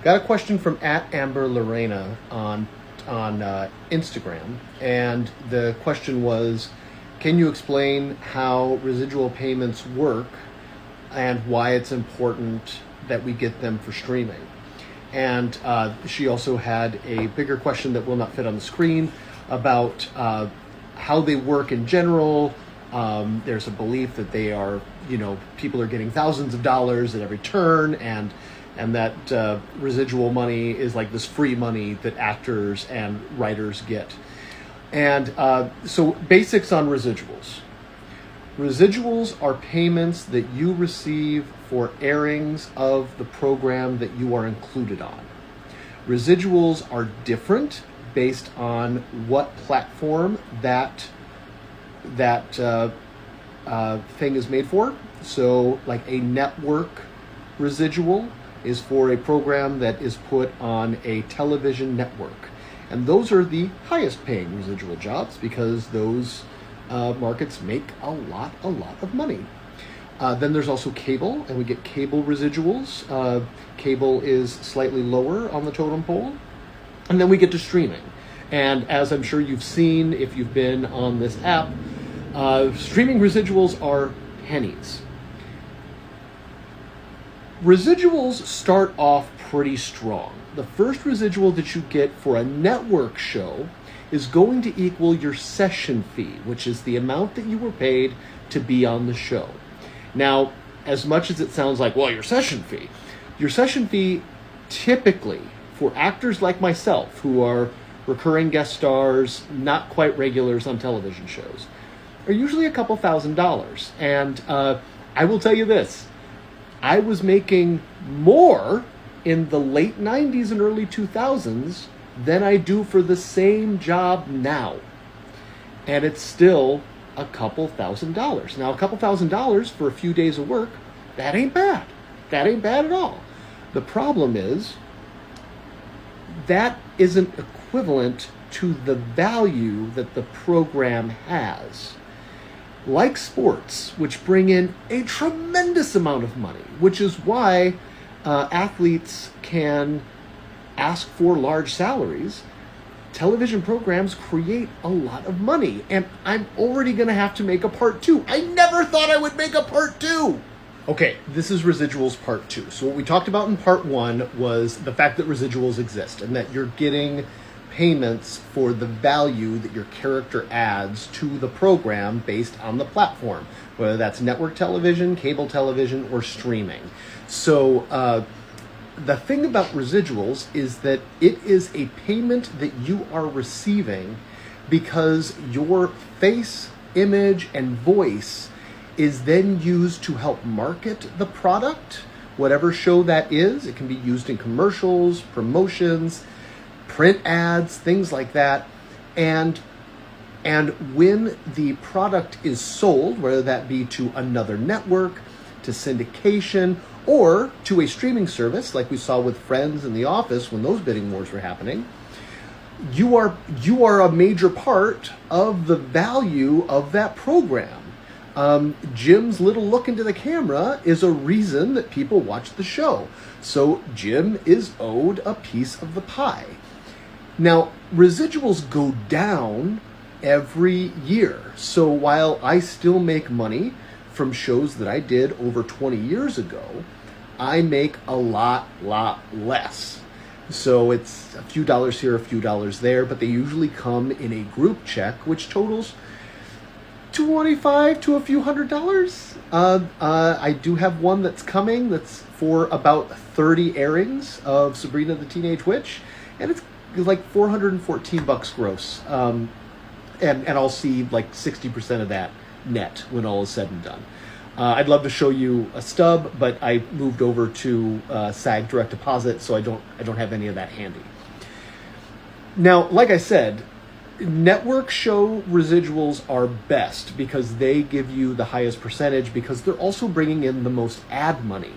Got a question from @AmberLorena on Instagram, and the question was, can you explain how residual payments work and why it's important that we get them for streaming? And she also had a bigger question that will not fit on the screen about how they work in general. There's a belief that they are, people are getting thousands of dollars at every turn, and that residual money is like this free money that actors and writers get. And so basics on residuals. Residuals are payments that you receive for airings of the program that you are included on. Residuals are different based on what platform that thing is made for. So like a network residual is for a program that is put on a television network. And those are the highest paying residual jobs because those markets make a lot of money. Then there's also cable, and we get cable residuals. Cable is slightly lower on the totem pole. And then we get to streaming. And as I'm sure you've seen if you've been on this app, streaming residuals are pennies. Residuals start off pretty strong. The first residual that you get for a network show is going to equal your session fee, which is the amount that you were paid to be on the show. Now, as much as it sounds like, well, your session fee typically for actors like myself who are recurring guest stars, not quite regulars on television shows, are usually a couple $1,000s. And I will tell you this, I was making more in the late 90s and early 2000s than I do for the same job now. And it's still a couple $1,000s. Now, a couple $1,000s for a few days of work, that ain't bad. That ain't bad at all. The problem is that isn't equivalent to the value that the program has. Like sports, which bring in a tremendous amount of money, which is why athletes can ask for large salaries. Television programs create a lot of money, and I'm already going to have to make a part 2. I never thought I would make a part 2. Okay, this is residuals part 2. So what we talked about in part 1 was the fact that residuals exist and that you're getting payments for the value that your character adds to the program based on the platform, whether that's network television, cable television, or streaming. So the thing about residuals is that it is a payment that you are receiving because your face, image, and voice is then used to help market the product, whatever show that is. It can be used in commercials, promotions, print ads, things like that. And when the product is sold, whether that be to another network, to syndication, or to a streaming service like we saw with Friends and The Office when those bidding wars were happening, you are a major part of the value of that program. Jim's little look into the camera is a reason that people watch the show. So Jim is owed a piece of the pie. Now, residuals go down every year. So while I still make money from shows that I did over 20 years ago, I make a lot less. So it's a few dollars here, a few dollars there, but they usually come in a group check, which totals $25 to a few $100s. I do have one that's coming that's for about 30 airings of Sabrina the Teenage Witch, and it's like $414 gross. And I'll see like 60% of that net when all is said and done. I'd love to show you a stub, but I moved over to SAG Direct Deposit, so I don't have any of that handy. Now, like I said, network show residuals are best because they give you the highest percentage because they're also bringing in the most ad money.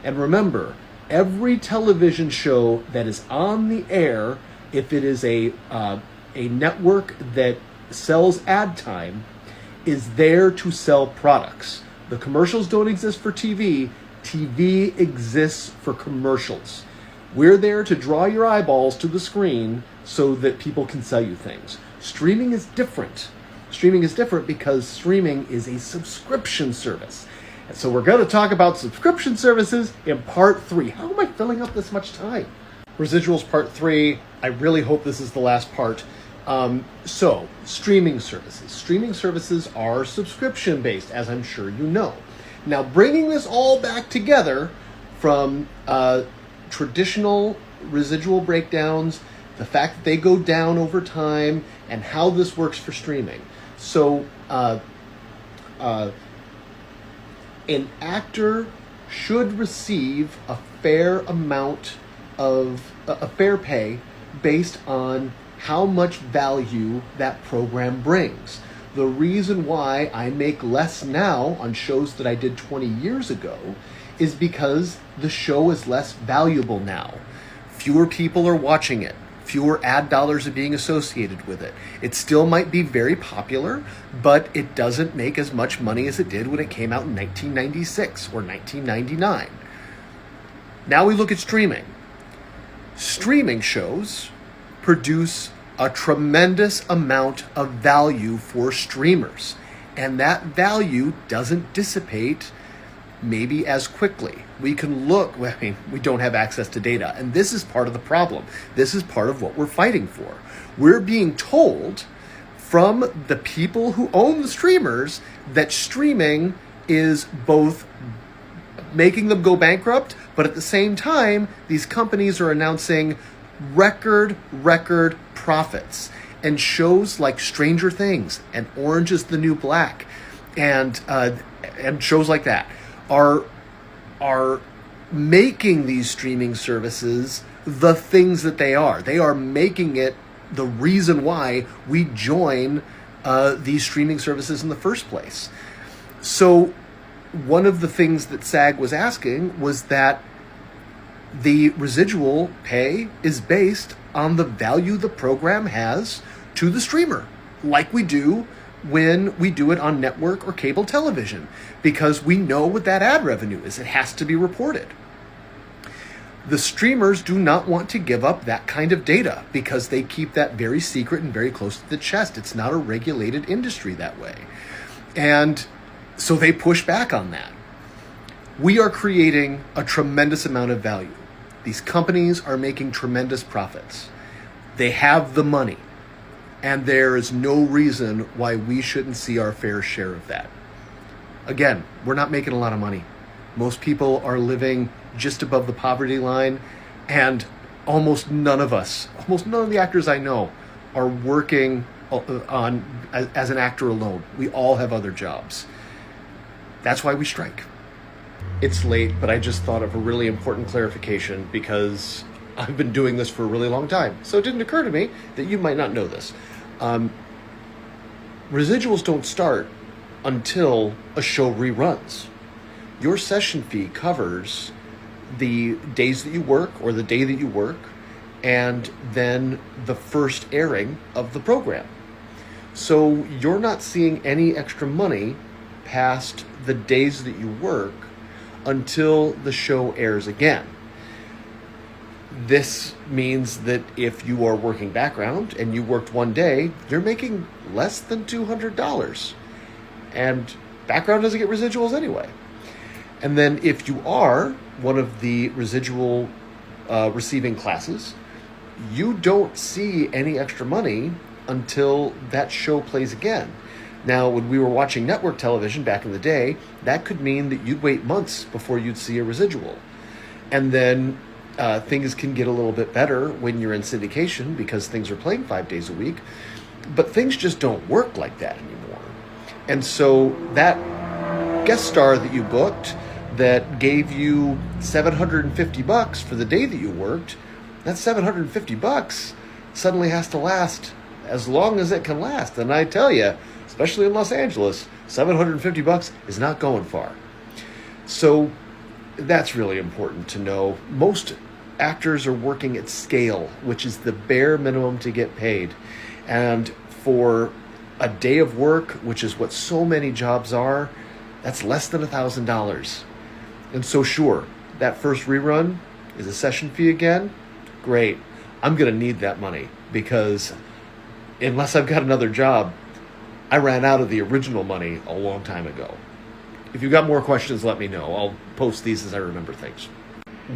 And remember, every television show that is on the air, if it is a network that sells ad time, is there to sell products. The commercials don't exist for TV. TV exists for commercials. We're there to draw your eyeballs to the screen so that people can sell you things. Streaming is different. Streaming is different because streaming is a subscription service. And so we're going to talk about subscription services in part 3. How am I filling up this much time? Residuals part 3. I really hope this is the last part. So, streaming services. Streaming services are subscription-based, as I'm sure you know. Now, bringing this all back together from traditional residual breakdowns, the fact that they go down over time, and how this works for streaming. So, an actor should receive a fair amount of a fair pay based on how much value that program brings. The reason why I make less now on shows that I did 20 years ago is because the show is less valuable now. Fewer people are watching it. Fewer ad dollars are being associated with it. It still might be very popular, but it doesn't make as much money as it did when it came out in 1996 or 1999. Now we look at streaming. Streaming shows produce a tremendous amount of value for streamers, and that value doesn't dissipate maybe as quickly. We can look, I mean, we don't have access to data, and this is part of the problem. This is part of what we're fighting for. We're being told from the people who own the streamers that streaming is both making them go bankrupt, but at the same time, these companies are announcing record profits. And shows like Stranger Things and Orange is the New Black and shows like that are making these streaming services the things that they are. They are making it the reason why we join these streaming services in the first place. So one of the things that SAG was asking was that the residual pay is based on the value the program has to the streamer, like we do when we do it on network or cable television, because we know what that ad revenue is. It has to be reported. The streamers do not want to give up that kind of data because they keep that very secret and very close to the chest. It's not a regulated industry that way. And so they push back on that. We are creating a tremendous amount of value. These companies are making tremendous profits. They have the money, and there is no reason why we shouldn't see our fair share of that. Again, we're not making a lot of money. Most people are living just above the poverty line, and almost none of the actors I know are working as an actor alone. We all have other jobs. That's why we strike. It's late, but I just thought of a really important clarification because I've been doing this for a really long time. So it didn't occur to me that you might not know this. Residuals don't start until a show reruns. Your session fee covers the days that you work or the day that you work, and then the first airing of the program. So you're not seeing any extra money past the days that you work until the show airs again. This means that if you are working background and you worked one day, you're making less than $200. And background doesn't get residuals anyway. And then if you are one of the residual receiving classes, you don't see any extra money until that show plays again. Now, when we were watching network television back in the day, that could mean that you'd wait months before you'd see a residual. And then things can get a little bit better when you're in syndication because things are playing 5 days a week. But things just don't work like that anymore. And so that guest star that you booked that gave you $750 for the day that you worked, that $750 suddenly has to last as long as it can last. And I tell you, especially in Los Angeles, $750 is not going far. So that's really important to know. Most actors are working at scale, which is the bare minimum to get paid. And for a day of work, which is what so many jobs are, that's less than $1,000. And so sure, that first rerun, Is a session fee again? Great. I'm going to need that money because unless I've got another job, I ran out of the original money a long time ago. If you've got more questions, let me know. I'll post these as I remember things.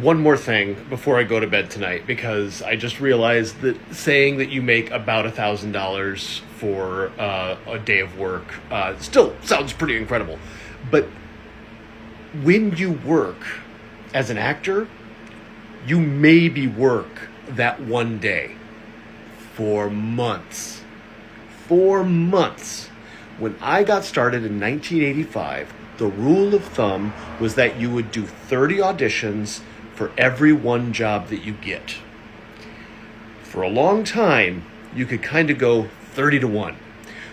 One more thing before I go to bed tonight, because I just realized that saying that you make about $1,000 for a day of work still sounds pretty incredible. But when you work as an actor, you maybe work that one day for months. 4 months. When I got started in 1985, the rule of thumb was that you would do 30 auditions for every one job that you get. For a long time, you could kind of go 30 to 1.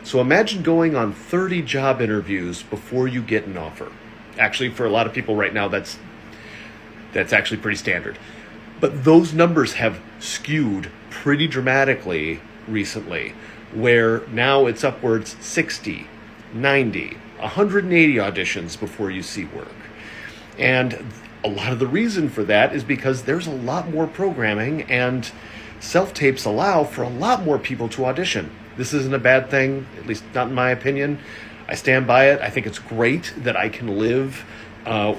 So imagine going on 30 job interviews before you get an offer. Actually, for a lot of people right now, that's actually pretty standard. But those numbers have skewed pretty dramatically recently, where now it's upwards 60, 90, 180 auditions before you see work. And a lot of the reason for that is because there's a lot more programming, and self-tapes allow for a lot more people to audition. This isn't a bad thing, at least not in my opinion. I stand by it. I think it's great that I can live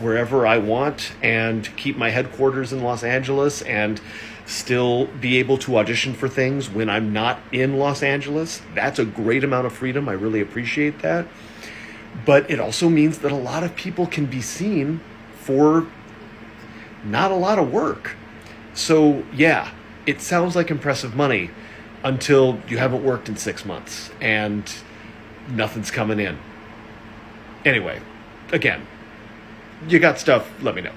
wherever I want and keep my headquarters in Los Angeles and still be able to audition for things when I'm not in Los Angeles. That's a great amount of freedom. I really appreciate that. But it also means that a lot of people can be seen for not a lot of work. So yeah, it sounds like impressive money until you haven't worked in 6 months and nothing's coming in. Anyway, again, you got stuff, let me know.